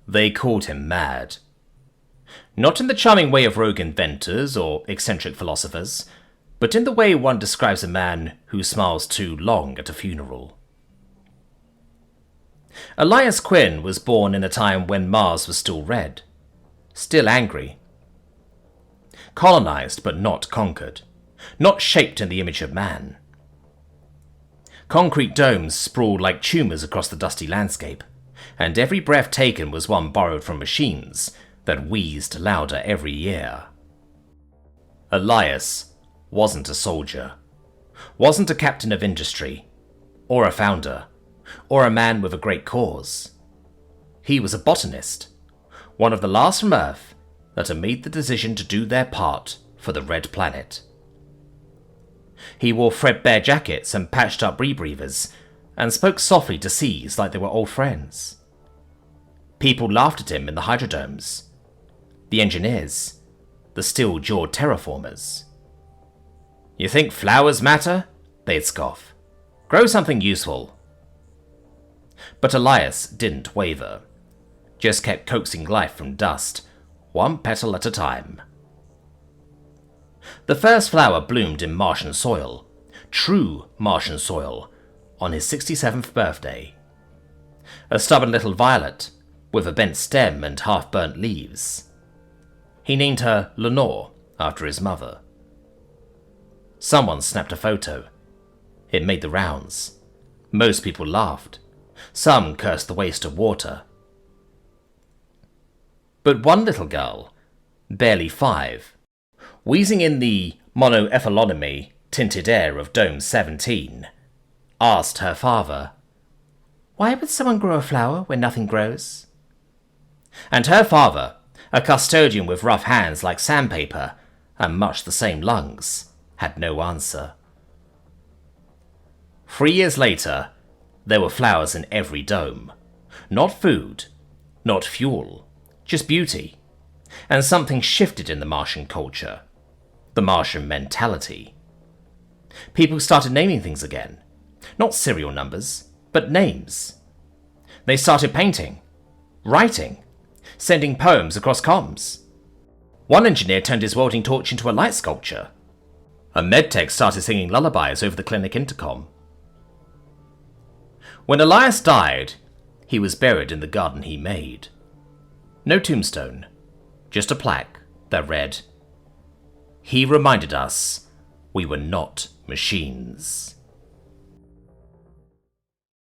They called him mad. Not in the charming way of rogue inventors or eccentric philosophers, but in the way one describes a man who smiles too long at a funeral. Elias Quinn was born in a time when Mars was still red, still angry. Colonized but not conquered, not shaped in the image of man. Concrete domes sprawled like tumours across the dusty landscape, and every breath taken was one borrowed from machines that wheezed louder every year. Elias wasn't a soldier, wasn't a captain of industry, or a founder, or a man with a great cause. He was a botanist, one of the last from Earth that had made the decision to do their part for the Red Planet. He wore threadbare jackets and patched-up rebreathers, and spoke softly to seas like they were old friends. People laughed at him in the hydrodomes, the engineers, the steel-jawed terraformers. "You think flowers matter?" they'd scoff. "Grow something useful." But Elias didn't waver, just kept coaxing life from dust, one petal at a time. The first flower bloomed in Martian soil, true Martian soil, on his 67th birthday. A stubborn little violet, with a bent stem and half-burnt leaves. He named her Lenore, after his mother. Someone snapped a photo. It made the rounds. Most people laughed. Some cursed the waste of water. But one little girl, barely 5, wheezing in the monoethylonymy tinted air of Dome 17, asked her father, "Why would someone grow a flower where nothing grows?" And her father, a custodian with rough hands like sandpaper and much the same lungs, had no answer. 3 years later, there were flowers in every dome. Not food, not fuel, just beauty. And something shifted in the Martian culture, the Martian mentality. People started naming things again. Not serial numbers, but names. They started painting, writing, sending poems across comms. One engineer turned his welding torch into a light sculpture. A medtech started singing lullabies over the clinic intercom. When Elias died, he was buried in the garden he made. No tombstone, just a plaque that read, "He reminded us we were not machines."